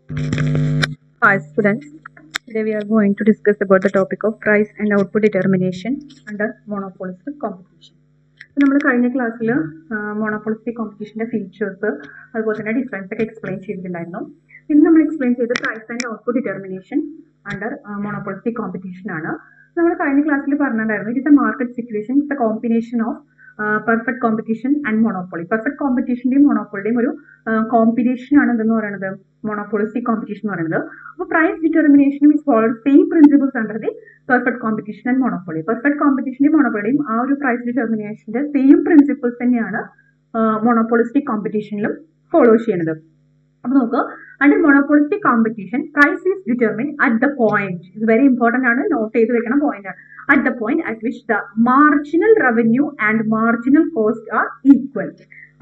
Hi students, today we are going to discuss about the topic of price and output determination under monopolistic competition. നമ്മൾ കഴിഞ്ഞ ക്ലാസ്സിൽ monopolistic കോമ്പറ്റീഷന്റെ features അതുപോലെ തന്നെ difference ഒക്കെ explain ചെയ്തിട്ടുണ്ടായിരുന്നു. ഇന്ന് നമ്മൾ എക്സ്പ്ലെയിൻ ചെയ്ത് price and output determination under monopolistic competition ആണ്. നമ്മൾ കഴിഞ്ഞ ക്ലാസ്സിൽ പറഞ്ഞിട്ടുണ്ടായിരുന്നു it is a market situation, it's a combination of perfect competition and monopoly. Perfect കോമ്പറ്റീഷന്റെയും മോണോപ്പൊളിയുടെയും ഒരു കോമ്പിനേഷൻ ആണ് എന്തെന്ന് പറയുന്നത് മോണോപോളിസ്റ്റിക് കോമ്പറ്റീഷൻ എന്ന് പറയുന്നത്. അപ്പോൾ price determination is followed same principles under the perfect competition and monopoly. Perfect കോമ്പറ്റീഷന്റെയും മോണോപ്പൊളിയും ആ ഒരു പ്രൈസ് ഡിറ്റർമിനേഷന്റെ സെയിം പ്രിൻസിപ്പിൾസ് തന്നെയാണ് മോണോപോളിസ്റ്റിക് കോമ്പറ്റീഷനിലും ഫോളോ ചെയ്യുന്നത്. അപ്പൊ നോക്കുക, under monopolistic competition price is determine at the point, ഇത് വെരി ഇമ്പോർട്ടന്റ് ആണ്, നോട്ട് ചെയ്ത് വെക്കണം പോയിന്റ് ആണ്, at the point at which the marginal revenue and marginal cost are equal.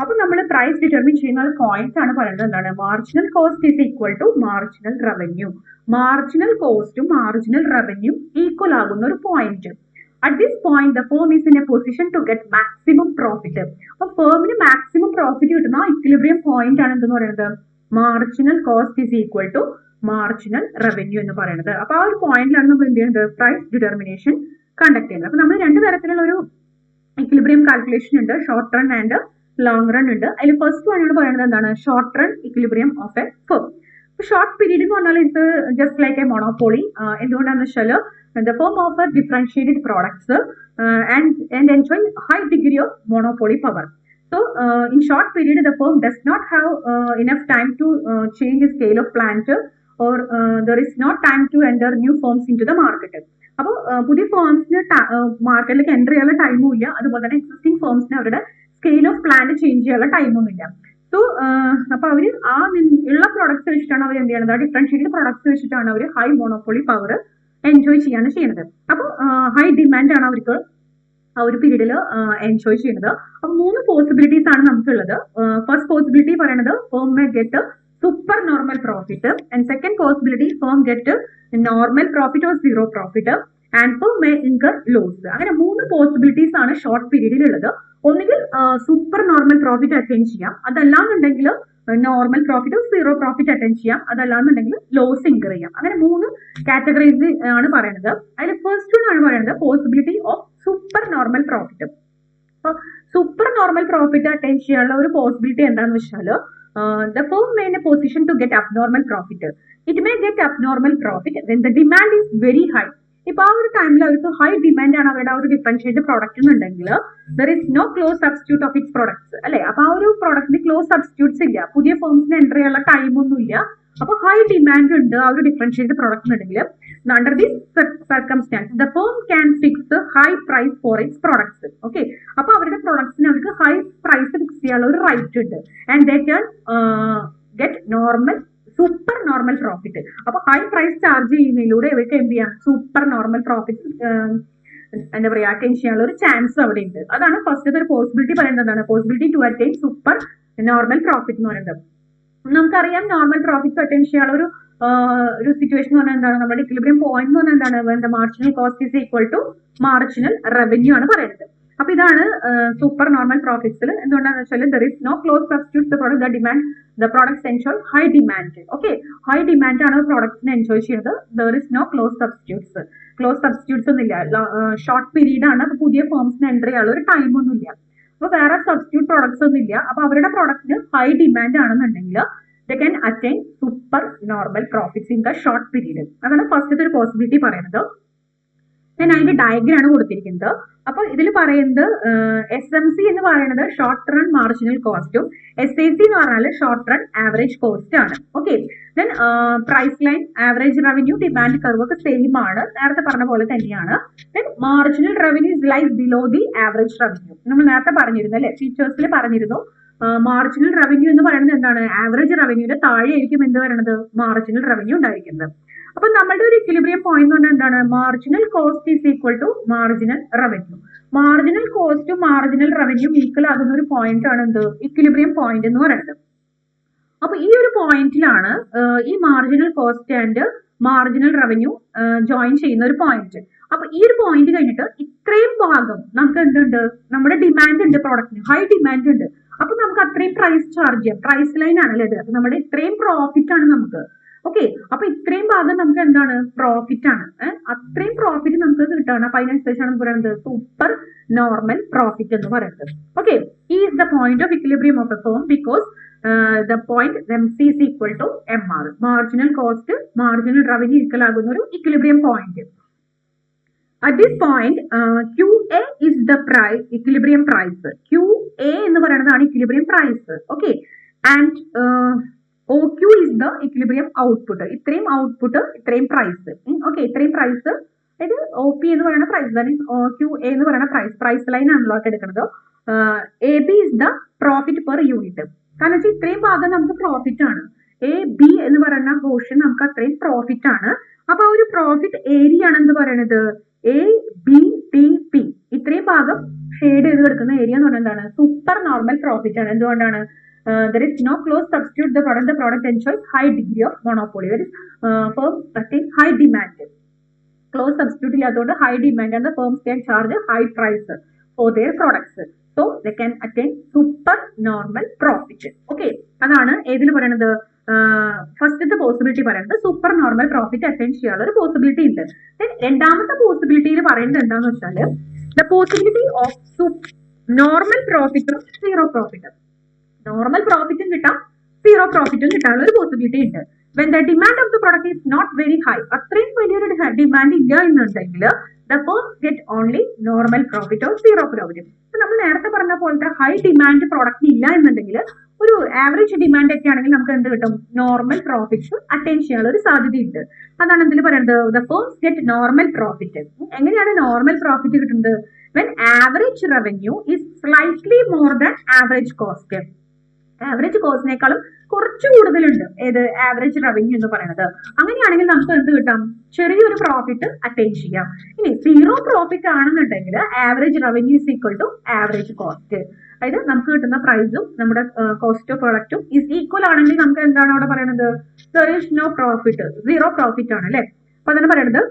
അപ്പോൾ നമ്മൾ പ്രൈസ് ഡിറ്റർമിൻ ചെയ്യുന്ന പോയിന്റ് ആണ് പറയുന്നത് എന്താണ്, marginal cost is equal to marginal revenue. Marginal കോസ്റ്റും മാർജിനൽ റവന്യൂ ഈക്വൽ ആകുന്ന ഒരു point. At this point the firm is in a position to get maximum profit. അപ്പോൾ ഫേമിന് മാക്സിമം പ്രോഫിറ്റ് കിട്ടുന്ന ഇക്വിലിബ്രിയം പോയിന്റ് ആണ് എന്തെന്ന് പറയുന്നത് marginal cost is equal to marginal revenue എന്ന് പറയുന്നത്. അപ്പൊ ആ ഒരു പോയിന്റിലാണ് നമ്മൾ എന്ത് ചെയ്യുന്നത് പ്രൈസ് ഡിറ്റർമിനേഷൻ കണ്ടക്ട് ചെയ്യുന്നത്. അപ്പൊ നമ്മൾ രണ്ട് തരത്തിലുള്ള ഒരു ഇക്വിലിബ്രിയം കാൽക്കുലേഷൻ ഉണ്ട്, short run and long run ഉണ്ട്. അതിൽ ഫസ്റ്റ് വൺ ആണ് പറയുന്നത് എന്താണ് short run equilibrium of A firm. Short period എന്ന് പറഞ്ഞാൽ ഇത് ജസ്റ്റ് ലൈക്ക് എ മോണോപോളി. എന്തുകൊണ്ടാണെന്ന് വെച്ചാൽ the firm offer differentiated products and enjoy high degree of monopoly power. So in short period the firm does not have enough time to change the scale of plant or there is not time to enter new firms into the market. അപ്പോൾ പുതിയ ഫേംസിന് മാർക്കറ്റിലേക്ക് enter ചെയ്യാനുള്ള ടൈമും ഇല്ല, അതുപോലെ തന്നെ existing ഫേംസിന് അവരുടെ scale of plant change ചെയ്യാനുള്ള ടൈമൊന്നും ഇല്ല. സോ അപ്പൊ അവർ ആ ഉള്ള പ്രൊഡക്ട്സ് വെച്ചിട്ടാണ് അവർ എന്ത് ചെയ്യുന്നത്, ഡിഫറൻഷിയേറ്റഡ് പ്രൊഡക്ട്സ് വെച്ചിട്ടാണ് അവർ ഹൈ മോണോപോളി പവർ എൻജോയ് ചെയ്യാണ് ചെയ്യുന്നത്. അപ്പോൾ ഹൈ ഡിമാൻഡ് ആണ് അവർക്ക് ആ ഒരു പീരീഡിൽ എൻജോയ് ചെയ്യുന്നത്. അപ്പൊ മൂന്ന് പോസിബിലിറ്റീസ് ആണ് നമുക്കുള്ളത്. ഫസ്റ്റ് പോസിബിലിറ്റി പറയുന്നത് firm may get super normal profit, and second possibility firm get normal profit or zero profit, and firm may incur loss. അങ്ങനെ മൂന്ന് പോസിബിലിറ്റീസ് ആണ് ഷോർട്ട് പീരീഡിൽ ഉള്ളത്. ഒന്നുകിൽ സൂപ്പർ നോർമൽ പ്രോഫിറ്റ് അറ്റൈൻ ചെയ്യാം, അതല്ലാന്നുണ്ടെങ്കിൽ normal profit zero profit attend ചെയ്യാം, അതല്ലാന്നുണ്ടെങ്കിൽ ലോസ് ഇൻകർ ചെയ്യാം. അങ്ങനെ മൂന്ന് കാറ്റഗറൈസ് ആണ് പറയുന്നത്. അതിൽ ഫസ്റ്റ് വൺ ആണ് പറയുന്നത് possibility of super normal profit. അപ്പൊ സൂപ്പർ നോർമൽ പ്രോഫിറ്റ് അറ്റൻഡ് ചെയ്യാനുള്ള ഒരു പോസിബിലിറ്റി എന്താണെന്ന് വെച്ചാൽ the firm may in a position to get abnormal profit. It may get abnormal profit when the demand is very high. ഇപ്പൊ ആ ഒരു ടൈമിൽ അവർക്ക് ഹൈ ഡിമാൻഡ് ആണ് അവരുടെ ആ ഒരു ഡിഫറൻഷിയേറ്റഡ് പ്രോഡക്റ്റ് എന്നുണ്ടെങ്കിൽ there is no close substitute of its products അല്ലെ. അപ്പൊ ആ ഒരു പ്രോഡക്റ്റിന് ക്ലോസ് സബ്സ്റ്റിറ്റ്യൂട്ട്സ് ഇല്ല, പുതിയ ഫേംസിന് എൻ്റർ ചെയ്യാനുള്ള ടൈമൊന്നും ഇല്ല. അപ്പൊ ഹൈ ഡിമാൻഡ് ഉണ്ട് ആ ഒരു ഡിഫറൻഷിയേറ്റഡ് പ്രോഡക്റ്റ് ഉണ്ടെങ്കിൽ under this circumstance the firm can fix high price for its products. Okay, അപ്പൊ അവരുടെ പ്രോഡക്ട്സിന് അവർക്ക് ഹൈ പ്രൈസ് ഫിക്സ് ചെയ്യാനുള്ള ഒരു റൈറ്റ് ഉണ്ട്. And they can get normal super normal profit. അപ്പൊ ഹൈ പ്രൈസ് ചാർജ് ചെയ്യുന്നതിലൂടെ ഇവർക്ക് എന്ത് ചെയ്യാം സൂപ്പർ നോർമൽ പ്രോഫിറ്റ് എന്താ പറയാ അറ്റൈൻ ചെയ്യാനുള്ള ഒരു ചാൻസ് അവിടെ ഉണ്ട്. അതാണ് ഫസ്റ്റ് ഒരു പോസിബിലിറ്റി പറയുന്നതാണ് possibility to attain super normal profit എന്ന് പറയുന്നത്. നമുക്കറിയാം നോർമൽ പ്രോഫിറ്റ് അറ്റൈൻ ചെയ്യാനുള്ള ഒരു സിറ്റുവേഷൻ എന്ന് പറഞ്ഞാൽ എന്താണ്, നമ്മുടെ ഇക്വിലിബ്രിയം പോയിന്റ് എന്ന് പറഞ്ഞാൽ എന്താണ് marginal cost is equal to marginal revenue ആണ് പറയുന്നത്. അപ്പൊ ഇതാണ് സൂപ്പർ നോർമൽ പ്രോഫിറ്റ്സിൽ എന്തുകൊണ്ടാന്ന് വെച്ചാൽ there is no close substitute the product the demand the products enjoy high demand. Okay, high demand ആണ് പ്രോഡക്ട്സിനെ എൻജോയ് ചെയ്യുന്നത്. There is no close substitutes. Close substitutes ഒന്നും ഇല്ല, ഷോർട്ട് പീരീഡ് ആണ്. അപ്പൊ പുതിയ ഫേംസിന് എൻ്റർ ചെയ്യാനുള്ള ഒരു ടൈം ഒന്നും ഇല്ല. അപ്പൊ വേറെ സബ്സ്റ്റിറ്റ്യൂട്ട് പ്രോഡക്ട്സ് ഒന്നും ഇല്ല. അപ്പൊ അവരുടെ പ്രോഡക്റ്റിന് ഹൈ ഡിമാൻഡ് ആണെന്നുണ്ടെങ്കിൽ they can attain super normal profits in the short period. അതാണ് ഫസ്റ്റ് ഒരു പോസിബിലിറ്റി പറയുന്നത്. ഞാൻ അതിന്റെ ഡയഗ്രാം ആണ് കൊടുത്തിരിക്കുന്നത്. അപ്പൊ ഇതിൽ പറയുന്നത് SMC എന്ന് പറയുന്നത് ഷോർട്ട് റൺ മാർജിനൽ കോസ്റ്റും SAC എന്ന് പറഞ്ഞാൽ ഷോർട്ട് റൺ ആവറേജ് കോസ്റ്റ് ആണ്. Okay, then price line average revenue demand curve ഒക്കെ സെയിം ആണ്, നേരത്തെ പറഞ്ഞ പോലെ തന്നെയാണ്. Then marginal revenue lies below the average revenue. നമ്മൾ നേരത്തെ പറഞ്ഞിരുന്നു അല്ലെ, ഫീച്ചേഴ്സിൽ പറഞ്ഞിരുന്നു മാർജിനൽ റവന്യൂ എന്ന് പറയുന്നത് എന്താണ്, ആവറേജ് റവന്യൂടെ താഴെ ആയിരിക്കും എന്ത് പറയുന്നത് മാർജിനൽ റവന്യൂ ഉണ്ടായിരിക്കുന്നത്. അപ്പൊ നമ്മുടെ ഒരു ഇക്വിലിബ്രിയം പോയിന്റ് എന്ന് പറഞ്ഞാൽ എന്താണ് marginal cost is equal to marginal revenue. Marginal കോസ്റ്റും മാർജിനൽ റവന്യൂ ഈക്വൽ ആകുന്ന ഒരു പോയിന്റ് ആണ് എന്ത് ഇക്വിലിബ്രിയം പോയിന്റ് എന്ന് പറയുന്നത്. അപ്പൊ ഈ ഒരു പോയിന്റിലാണ് ഈ marginal cost and marginal revenue join ചെയ്യുന്ന ഒരു പോയിന്റ്. അപ്പൊ ഈ ഒരു പോയിന്റ് കഴിഞ്ഞിട്ട് ഇത്രയും ഭാഗം നമുക്ക് എന്തുണ്ട്, നമ്മുടെ ഡിമാൻഡ് ഉണ്ട്, പ്രോഡക്റ്റിന് ഹൈ ഡിമാൻഡ് ഉണ്ട്. അപ്പൊ നമുക്ക് അത്രയും പ്രൈസ് ചാർജ് ചെയ്യാം, പ്രൈസ് ലൈൻ ആണല്ലേ ഇത്. അപ്പൊ നമ്മുടെ ഇത്രയും പ്രോഫിറ്റ് ആണ് നമുക്ക് ഓക്കെ, അപ്പൊ ഇത്രയും ഭാഗം നമുക്ക് എന്താണ് പ്രോഫിറ്റ് ആണ്. അത്രയും പ്രോഫിറ്റ് നമുക്ക് കിട്ടുകയാണ്. അപ്പൊ അതിനനുസരിച്ചാണ് പറയുന്നത് സൂപ്പർ നോർമൽ പ്രോഫിറ്റ് എന്ന് പറയുന്നത്. Okay, is the point of equilibrium of A firm because the point MC is equal to MR. Marginal cost, marginal revenue equal ആകുന്ന ഒരു equilibrium point. At this point, QA is the price, equilibrium price. QA എന്ന് പറയുന്നതാണ് equilibrium price. Okay, and OQ is the equilibrium output. ഇത്രയും output, ഇത്രയും price. Okay, ഇത്രയും price, അതായത് OP എന്ന് പറയുന്ന പ്രൈസ്, QA എന്ന് പറയുന്ന പ്രൈസ് ലൈൻ ആണല്ലോ എടുക്കുന്നത്. AB is the profit per unit. കാരണം വെച്ചാൽ ഇത്രയും ഭാഗം നമുക്ക് പ്രോഫിറ്റ് ആണ്. AB എന്ന് പറയുന്ന പോർഷൻ നമുക്ക് അത്രയും പ്രോഫിറ്റ് ആണ്. അപ്പൊ ഒരു പ്രോഫിറ്റ് ഏരിയ ആണ് എന്ത് പറയുന്നത് ABTP. ഇത്രയും ഭാഗം ഷെയ്ഡ് ചെയ്ത് കിടക്കുന്ന ഏരിയ എന്ന് പറയുന്നത് എന്താണ് സൂപ്പർ നോർമൽ പ്രോഫിറ്റ് ആണ്. എന്തുകൊണ്ടാണ്? There is no close substitute the product ensures high degree of monopoly. There is firms attain high demand. Close substitute ഇല്ലാത്തതുകൊണ്ട് high demand and the firms can charge a high price for their products. So they can attain super normal profit. Okay, അതാണ് ഏതിൽ പറയുന്നത് ഫസ്റ്റത്തെ possibility പറയുന്നത് super normal profit attain ചെയ്യാനുള്ള ഒരു possibility ഉണ്ട്. രണ്ടാമത്തെ പോസിബിലിറ്റിയിൽ പറയുന്നത് എന്താണെന്ന് വെച്ചാൽ ദ പോസിബിലിറ്റി ഓഫ് നോർമൽ പ്രോഫിറ്റും സീറോ പ്രോഫിറ്റും. നോർമൽ പ്രോഫിറ്റും കിട്ടാം, സീറോ പ്രോഫിറ്റും കിട്ടാനുള്ള ഒരു പോസിബിലിറ്റി ഉണ്ട്. when the demand of the product is not very high, അത്രയും വലിയൊരു ഡിമാൻഡ് ഇല്ല എന്നുണ്ടെങ്കിൽ the firms get only normal profit or zero profit. അപ്പൊ നമ്മൾ നേരത്തെ പറഞ്ഞ പോലത്തെ ഹൈ ഡിമാൻഡ് പ്രോഡക്റ്റ് ഇല്ല എന്നുണ്ടെങ്കിൽ ഒരു ആവറേജ് ഡിമാൻഡ് ഒക്കെ ആണെങ്കിൽ നമുക്ക് എന്ത് കിട്ടും? നോർമൽ പ്രോഫിറ്റ്സ് അറ്റൈൻ ചെയ്യാനുള്ള ഒരു സാധ്യതയുണ്ട്. അതാണ് എന്തിൽ പറയുന്നത് the firms get normal profit. എങ്ങനെയാണ് നോർമൽ പ്രോഫിറ്റ് കിട്ടുന്നത്? when average revenue is slightly more than average cost. Average കോസ്റ്റിനേക്കാളും കുറച്ച് കൂടുതലുണ്ട് ഏത് ആവറേജ് റവന്യൂ എന്ന് പറയുന്നത്. അങ്ങനെയാണെങ്കിൽ നമുക്ക് എന്ത് കിട്ടാം? ചെറിയൊരു പ്രോഫിറ്റ് അറ്റൈൻ ചെയ്യാം. ഇനി സീറോ പ്രോഫിറ്റ് ആണെന്നുണ്ടെങ്കിൽ average revenue is equal to average cost. അതായത് നമുക്ക് കിട്ടുന്ന പ്രൈസും നമ്മുടെ കോസ്റ്റ് ഓഫ് പ്രൊഡക്റ്റും ഇസ് ഈക്വൽ ആണെങ്കിൽ നമുക്ക് എന്താണ് അവിടെ പറയുന്നത്? there is no profit, zero profit ആണ് അല്ലെ. അപ്പൊ അതാണ് പറയുന്നത്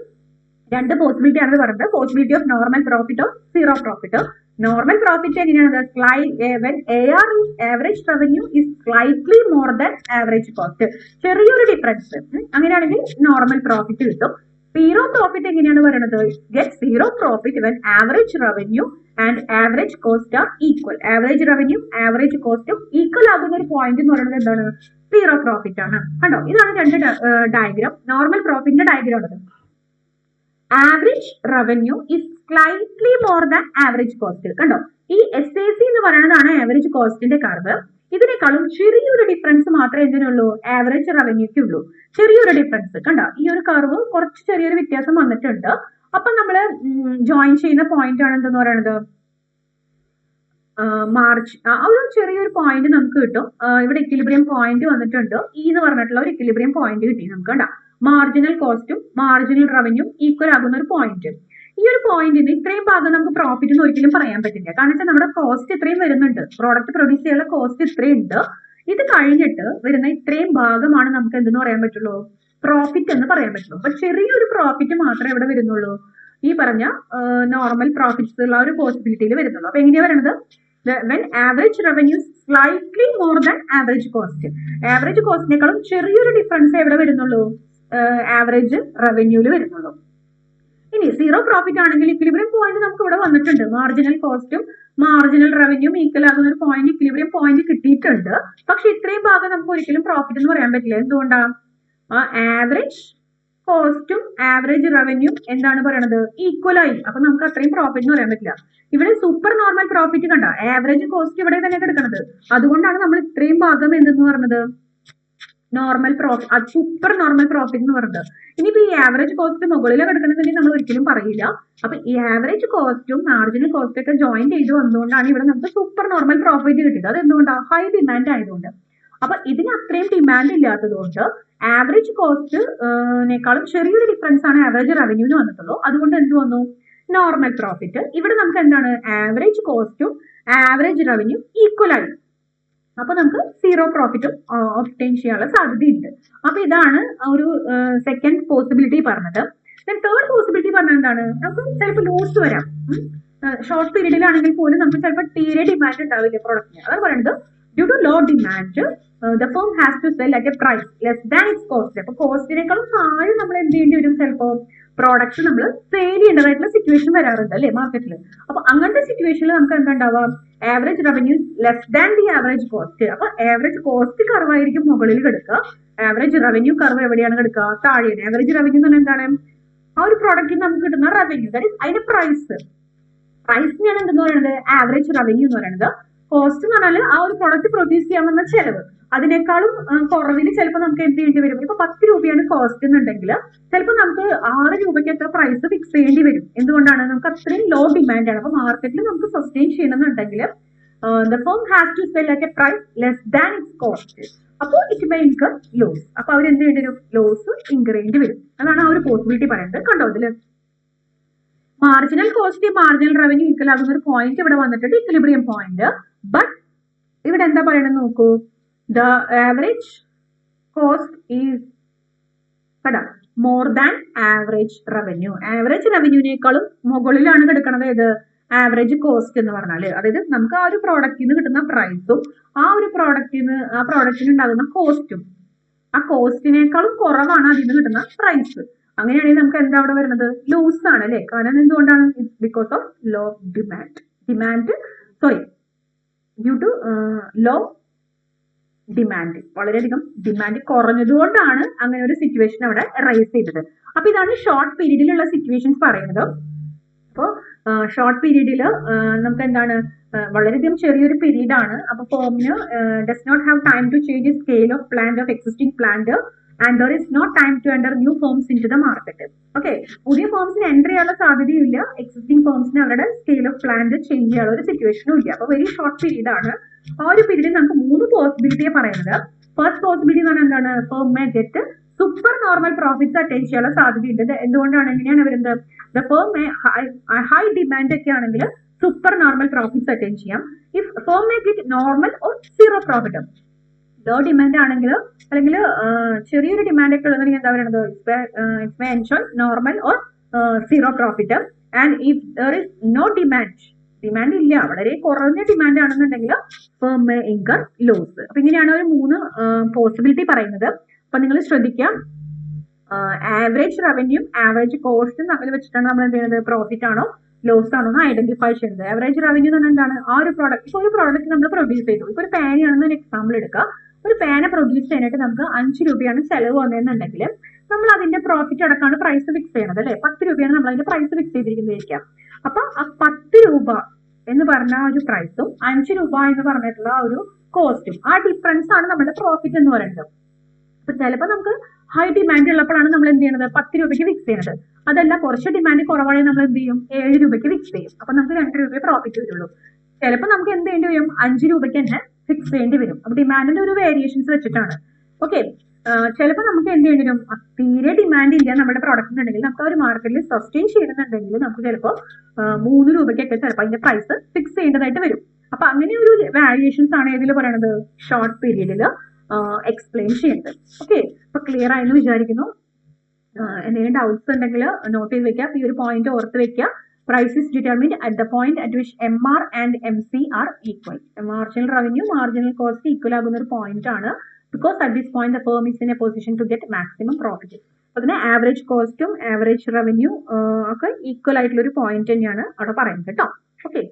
രണ്ട് പോസിബിലിറ്റി ആണ് പറയുന്നത്. Possibility of normal profit of zero profit. Normal profit എങ്ങനെയാണ്? when average revenue is slightly more than average cost. ചെറിയൊരു ഡിഫറൻസ്. അങ്ങനെയാണെങ്കിൽ നോർമൽ പ്രോഫിറ്റ് കിട്ടും. സീറോ പ്രോഫിറ്റ് എങ്ങനെയാണ് പറയുന്നത്? get zero profit when average revenue and average cost are equal. Average revenue average കോസ്റ്റും equal ആകുന്ന ഒരു point എന്ന് പറയുന്നത് എന്താണ്? സീറോ പ്രോഫിറ്റ് ആണ്. കണ്ടോ, ഇതാണ് രണ്ട് ഡയഗ്രാം. നോർമൽ പ്രോഫിറ്റിന്റെ ഡയഗ്രാം ആണ്. Average revenue is slightly more than average cost. കണ്ടോ, ഈ SAC എന്ന് പറയുന്നതാണ് ആവറേജ് കോസ്റ്റിന്റെ കർവ്. ഇതിനേക്കാളും ചെറിയൊരു ഡിഫറൻസ് മാത്രമേ എന്തിനുള്ളൂ? ആവറേജ് റവന്യൂക്ക് ഉള്ളൂ. ചെറിയൊരു ഡിഫറൻസ്. കണ്ടോ, ഈ ഒരു കർവ് കുറച്ച് ചെറിയൊരു വ്യത്യാസം വന്നിട്ടുണ്ട്. അപ്പൊ നമ്മൾ ജോയിൻ ചെയ്യുന്ന പോയിന്റ് ആണ് എന്തെന്ന് പറയുന്നത് മാർച്ച്. ആ ഒരു ചെറിയൊരു പോയിന്റ് നമുക്ക് കിട്ടും. ഇവിടെ ഇക്വിലിബ്രിയം പോയിന്റ് വന്നിട്ടുണ്ട്. എന്ന് പറഞ്ഞിട്ടുള്ള ഒരു ഇക്വിലിബ്രിയം പോയിന്റ് കിട്ടി നമുക്ക്. കണ്ടോ, മാർജിനൽ കോസ്റ്റും മാർജിനൽ റവന്യൂ ഈക്വൽ ആകുന്ന ഒരു പോയിന്റ്. ഈ ഒരു പോയിന്റിന് ഇത്രയും ഭാഗം നമുക്ക് പ്രോഫിറ്റ് എന്ന് ഒരിക്കലും പറയാൻ പറ്റില്ല. കാരണം വെച്ചാൽ നമ്മുടെ കോസ്റ്റ് ഇത്രയും വരുന്നുണ്ട്, പ്രോഡക്റ്റ് പ്രൊഡ്യൂസ് ചെയ്യാനുള്ള കോസ്റ്റ് ഇത്രയും ഉണ്ട്. ഇത് കഴിഞ്ഞിട്ട് വരുന്ന ഇത്രയും ഭാഗമാണ് നമുക്ക് എന്തെന്ന് പറയാൻ പറ്റുള്ളൂ? പ്രോഫിറ്റ് എന്ന് പറയാൻ പറ്റുള്ളൂ. അപ്പൊ ചെറിയൊരു പ്രോഫിറ്റ് മാത്രമേ ഇവിടെ വരുന്നുള്ളൂ. ഈ പറഞ്ഞ നോർമൽ പ്രോഫിറ്റ്സ് ഉള്ള ഒരു പോസിബിലിറ്റിയിൽ വരുന്നുള്ളൂ. അപ്പൊ എങ്ങനെയാ പറയുന്നത്? when average revenue slightly more than average cost. Average കോസ്റ്റിനേക്കാളും ചെറിയൊരു ഡിഫറൻസ് എവിടെ വരുന്നുള്ളൂ? ആവറേജ് റവന്യൂല് വരുന്നുള്ളൂ. ഇനി സീറോ പ്രോഫിറ്റ് ആണെങ്കിൽ ഇക്വിലിബ്രിയം പോയിന്റ് നമുക്ക് ഇവിടെ വന്നിട്ടുണ്ട്. മാർജിനൽ കോസ്റ്റും മാർജിനൽ റവന്യൂം ഈക്വൽ ആകുന്ന ഒരു പോയിന്റ് ഇക്വിലിബ്രിയം പോയിന്റ് കിട്ടിയിട്ടുണ്ട്. പക്ഷെ ഇത്രയും ഭാഗം നമുക്ക് ഒരിക്കലും പ്രോഫിറ്റ് എന്ന് പറയാൻ പറ്റില്ല. എന്തുകൊണ്ടാണ്? ആവറേജ് കോസ്റ്റും ആവറേജ് റവന്യൂ എന്താണ് പറയണത്? ഈക്വൽ ആയി. അപ്പൊ നമുക്ക് അത്രയും പ്രോഫിറ്റ് എന്ന് പറയാൻ പറ്റില്ല. ഇവിടെ സൂപ്പർ നോർമൽ പ്രോഫിറ്റ് കണ്ട, ആവറേജ് കോസ്റ്റ് ഇവിടെ തന്നെ കിടക്കുന്നത്. അതുകൊണ്ടാണ് നമ്മൾ ഇത്രയും ഭാഗം എന്തെന്ന് പറഞ്ഞത്? Normal profit, super normal profit എന്ന് പറഞ്ഞത്. ഇനിയിപ്പോ ഈ ആവറേജ് കോസ്റ്റ് മുകളിലെ കിടക്കണമെന്നുണ്ടെങ്കിൽ നമ്മൾ ഒരിക്കലും പറയില്ല. അപ്പൊ ഈ ആവറേജ് കോസ്റ്റും മാർജിനൽ കോസ്റ്റും ഒക്കെ ജോയിൻ ചെയ്ത് വന്നുകൊണ്ടാണ് ഇവിടെ നമുക്ക് സൂപ്പർ നോർമൽ പ്രോഫിറ്റ് കിട്ടിയത്. അത് എന്തുകൊണ്ടാണ്? ഹൈ ഡിമാൻഡ് ആയതുകൊണ്ട്. അപ്പൊ ഇതിന് അത്രയും ഡിമാൻഡ് ഇല്ലാത്തതുകൊണ്ട് ആവറേജ് കോസ്റ്റിനേക്കാളും ചെറിയൊരു ഡിഫറൻസ് ആണ് ആവറേജ് റവന്യൂന്ന് വന്നിട്ടുള്ളൂ. അതുകൊണ്ട് എന്ത് വന്നു? Normal profit. ഇവിടെ നമുക്ക് എന്താണ്? ആവറേജ് കോസ്റ്റും ആവറേജ് റവന്യൂ ഈക്വൽ ആയി. അപ്പൊ നമുക്ക് സീറോ പ്രോഫിറ്റും ഒബ്റ്റെയിൻ ചെയ്യാനുള്ള സാധ്യതയുണ്ട്. അപ്പൊ ഇതാണ് ഒരു സെക്കൻഡ് പോസിബിലിറ്റി പറഞ്ഞത്. തേർഡ് പോസിബിലിറ്റി പറഞ്ഞത് എന്താണ്? നമുക്ക് ചിലപ്പോൾ ലോസ് വരാം. ഷോർട്ട് പീരീഡിലാണെങ്കിൽ പോലും നമുക്ക് ചിലപ്പോൾ തീരെ ഡിമാൻഡ് ഉണ്ടാവില്ല പ്രോഡക്റ്റിന്. അതാണ് പറയുന്നത് due to low demand the firm has to sell at a price less than its cost. അപ്പൊ കോസ്റ്റിനേക്കാളും താഴെ നമ്മൾ എന്ത് ചെയ്യേണ്ടി വരും, ചിലപ്പോൾ പ്രോഡക്റ്റ് നമ്മൾ സെയിൽ ചെയ്യേണ്ടതായിട്ടുള്ള സിറ്റുവേഷൻ വരാറുണ്ട് അല്ലെ മാർക്കറ്റിൽ. അപ്പൊ അങ്ങനത്തെ സിറ്റുവേഷനിൽ നമുക്ക് എന്താ ഉണ്ടാവാം, average revenue less than the average cost. അപ്പൊ ആവറേജ് കോസ്റ്റ് കർവായിരിക്കും മുകളിൽ കിടക്കുക, ആവറേജ് റവന്യൂ കർവ് എവിടെയാണ് കിടക്കുക, താഴെയാണ്. ആവറേജ് റവന്യൂ എന്ന് പറഞ്ഞാൽ എന്താണ്, ആ ഒരു പ്രോഡക്റ്റിന് നമുക്ക് കിട്ടുന്ന റവന്യൂ, ദാറ്റ് ഈസ് അതിന്റെ പ്രൈസ്. പ്രൈസിനെയാണ് എന്തെന്ന് പറയുന്നത് ആവറേജ് റവന്യൂ എന്ന് പറയുന്നത്. കോസ്റ്റ് എന്ന് പറഞ്ഞാൽ ആ ഒരു പ്രോഡക്റ്റ് പ്രൊഡ്യൂസ് ചെയ്യാമെന്ന ചെലവ്, അതിനേക്കാളും കുറവിൽ ചിലപ്പോൾ നമുക്ക് എന്ത് ചെയ്യേണ്ടി വരും. ഇപ്പൊ 10 രൂപയാണ് കോസ്റ്റ് എന്നുണ്ടെങ്കിൽ ചിലപ്പോൾ നമുക്ക് 6 രൂപയ്ക്ക് എത്ര പ്രൈസ് ഫിക്സ് ചെയ്യേണ്ടി വരും. എന്തുകൊണ്ടാണ്, നമുക്ക് അത്രയും ലോ ഡിമാൻഡ് ആണ്. അപ്പൊ മാർക്കറ്റിൽ നമുക്ക് സസ്റ്റെയിൻ ചെയ്യണമെന്നുണ്ടെങ്കിൽ the firm has to sell at a price less than its cost. അപ്പോൾ ഇറ്റ് മേ ഇൻകർ ലോസ്. അപ്പൊ അവർ എന്ത് ചെയ്യേണ്ടി വരും, ലോസ് ഇൻകർ ചെയ്യേണ്ടി വരും. അതാണ് ആ ഒരു പോസിബിലിറ്റി പറയുന്നത്. കണ്ടോ ഇതില് marginal cost marginal revenue equal ആകുന്ന ഒരു പോയിന്റ് ഇവിടെ വന്നിട്ടുണ്ട്, ഇക്വിലിബ്രിയം പോയിന്റ്. ബട്ട് ഇവിടെ എന്താ പറയണെന്ന് നോക്കൂ, the average cost is more than average revenue. Average റവന്യൂവിനേക്കാളും മുകളിലാണ് കിടക്കുന്നത് ഏത്, ആവറേജ് കോസ്റ്റ് എന്ന് പറഞ്ഞാൽ. അതായത് നമുക്ക് ആ ഒരു പ്രോഡക്റ്റിൽ നിന്ന് കിട്ടുന്ന പ്രൈസും ആ ഒരു പ്രോഡക്റ്റിന് ഉണ്ടാകുന്ന കോസ്റ്റും, ആ കോസ്റ്റിനേക്കാളും കുറവാണ് അതിൽ നിന്ന് കിട്ടുന്ന പ്രൈസ്. അങ്ങനെയാണെങ്കിൽ നമുക്ക് എന്താ അവിടെ വരുന്നത്, ലൂസ് ആണ് അല്ലെ. കാരണം എന്തുകൊണ്ടാണ്, it's because of low due to low demand. വളരെയധികം ഡിമാൻഡ് കുറഞ്ഞതുകൊണ്ടാണ് അങ്ങനെ ഒരു സിറ്റുവേഷൻ അവിടെ റൈസ് ചെയ്തത്. അപ്പൊ ഇതാണ് ഷോർട്ട് പീരീഡിലുള്ള സിറ്റുവേഷൻസ് പറയുന്നത്. അപ്പോൾ ഷോർട്ട് പീരീഡിൽ നമുക്ക് എന്താണ്, വളരെയധികം ചെറിയൊരു പീരീഡ് ആണ്. അപ്പൊ ഫേമിന് does not have time to change scale of plant of existing plant and there is not time to enter new firms into the market. Okay, പുതിയ ഫേംസിന് എൻ്റർ ചെയ്യാനുള്ള സാധ്യതയില്ല, എക്സിസ്റ്റിംഗ് ഫേംസിന് അവരുടെ സ്കെയിൽ ഓഫ് പ്ലാന്റ് ചേഞ്ച് ചെയ്യാനുള്ള ഒരു സിറ്റുവേഷനും ഇല്ല. അപ്പൊ very short period ആണ്. ആ ഒരു പീരീഡിൽ നമുക്ക് 3 പോസിബിലിറ്റിയെ പറയുന്നത്. ഫസ്റ്റ് പോസിബിലിറ്റി എന്ന് പറഞ്ഞാൽ എന്താണ്, firm may get super normal profits attain ചെയ്യാനുള്ള സാധ്യതയുണ്ട്. എന്തുകൊണ്ടാണ്, എങ്ങനെയാണ് വരുന്നത്, the firm may high demand ഒക്കെ ആണെങ്കിൽ സൂപ്പർ നോർമൽ പ്രോഫിറ്റ്സ് അറ്റൈൻ ചെയ്യാം. If firm may get normal or zero profit. Low demand ആണെങ്കിൽ അല്ലെങ്കിൽ ചെറിയൊരു ഡിമാൻഡ് ഒക്കെ ഉള്ളതെങ്കിൽ എന്താ പറയുന്നത്, it's may ensure normal or zero profit. And if there is no demand ഇല്ല, വളരെ കുറഞ്ഞ ഡിമാൻഡ് ആണെന്നുണ്ടെങ്കിൽ ഫേം മേ ഇൻകർ ലോസ്. അപ്പൊ ഇങ്ങനെയാണ് ഒരു 3 പോസിബിലിറ്റി പറയുന്നത്. അപ്പൊ നിങ്ങൾ ശ്രദ്ധിക്കുക, ആവറേജ് റവന്യൂ ആവറേജ് കോസ്റ്റും തമ്മിൽ വെച്ചിട്ടാണ് നമ്മൾ എന്ത് ചെയ്യുന്നത്, പ്രോഫിറ്റ് ആണോ ലോസ് ആണോ എന്ന് ഐഡന്റിഫൈ ചെയ്യുന്നത്. ആവറേജ് റവന്യൂ എന്ന് പറഞ്ഞാൽ എന്താണ്, ആ ഒരു പ്രോഡക്റ്റ്, ഇപ്പോൾ ഒരു പ്രോഡക്റ്റ് നമ്മൾ പ്രൊഡ്യൂസ് ചെയ്തു. ഇപ്പൊ ഒരു പാനാണെന്ന് ഒരു എക്സാമ്പിൾ എടുക്കുക. ഒരു പാന പ്രൊഡ്യൂസ് ചെയ്യാനായിട്ട് നമുക്ക് 5 രൂപയാണ് ചെലവ് വന്നതെന്നുണ്ടെങ്കിൽ നമ്മൾ അതിന്റെ പ്രോഫിറ്റ് അടക്കമാണ് പ്രൈസ് ഫിക്സ് ചെയ്യണത് അല്ലെ. 10 രൂപയാണ് നമ്മൾ അതിന്റെ പ്രൈസ് ഫിക്സ് ചെയ്തിരിക്കുന്നതായിരിക്കാം. അപ്പൊ ആ 10 രൂപ എന്ന് പറഞ്ഞ ഒരു പ്രൈസും 5 രൂപ എന്ന് പറഞ്ഞിട്ടുള്ള ആ ഒരു കോസ്റ്റും, ആ ഡിഫറൻസ് ആണ് നമ്മുടെ പ്രോഫിറ്റ് എന്ന് പറയുന്നത്. അപ്പൊ ചിലപ്പോൾ നമുക്ക് ഹൈ ഡിമാൻഡ് ഉള്ളപ്പോഴാണ് നമ്മൾ എന്ത് ചെയ്യുന്നത്, 10 രൂപയ്ക്ക് ഫിക്സ് ചെയ്യുന്നത്. അതല്ല, കുറച്ച് ഡിമാൻഡ് കുറവാണെങ്കിൽ നമ്മൾ എന്ത് ചെയ്യും, 7 രൂപയ്ക്ക് ഫിക്സ് ചെയ്യും. അപ്പൊ നമുക്ക് 2 രൂപയെ പ്രോഫിറ്റ് വരുള്ളൂ. ചിലപ്പോൾ നമുക്ക് എന്ത് ചെയ്യേണ്ടി വരും, 5 രൂപയ്ക്ക് തന്നെ ഫിക്സ് ചെയ്യേണ്ടി വരും. അപ്പൊ ഡിമാൻഡിന്റെ ഒരു വേരിയേഷൻസ് വെച്ചിട്ടാണ്. ഓക്കെ, ചിലപ്പോൾ നമുക്ക് എന്ത് ചെയ്യേണ്ടി വരും, തീരെ ഡിമാൻഡ് ഇല്ല നമ്മുടെ പ്രോഡക്റ്റ് ഉണ്ടെങ്കിൽ, നമുക്ക് ആ ഒരു മാർക്കറ്റിൽ സസ്റ്റെയിൻ ചെയ്യുന്നുണ്ടെങ്കിൽ നമുക്ക് ചിലപ്പോൾ 3 രൂപയ്ക്കൊക്കെ ചിലപ്പോൾ അതിന്റെ പ്രൈസ് ഫിക്സ് ചെയ്യേണ്ടതായിട്ട് വരും. അപ്പൊ അങ്ങനെ ഒരു വാരിയേഷൻസ് ആണ് ഇതിൽ പറയുന്നത് ഷോർട്ട് പീരീഡിൽ എക്സ്പ്ലെയിൻ ചെയ്യുന്നത്. ഓക്കെ, അപ്പൊ ക്ലിയർ ആയെന്ന് വിചാരിക്കുന്നു. എന്തെങ്കിലും ഡൗട്ട്സ് ഉണ്ടെങ്കിൽ നോട്ട് ചെയ്ത് വെക്കുക. ഈ ഒരു പോയിന്റ് ഓർത്ത് വെക്കുക. Price is determined at the point at which MR and MC are equal. Marginal revenue, marginal cost equal ആകുന്ന ഒരു പോയിന്റ് ആണ്. Because at this point the firm is in a position to get maximum profit. അതിന് average കോസ്റ്റും average revenue ഒക്കെ equal ആയിട്ടുള്ള ഒരു point തന്നെയാണ് അവിടെ പറയുന്നത് കേട്ടോ. ഓക്കെ.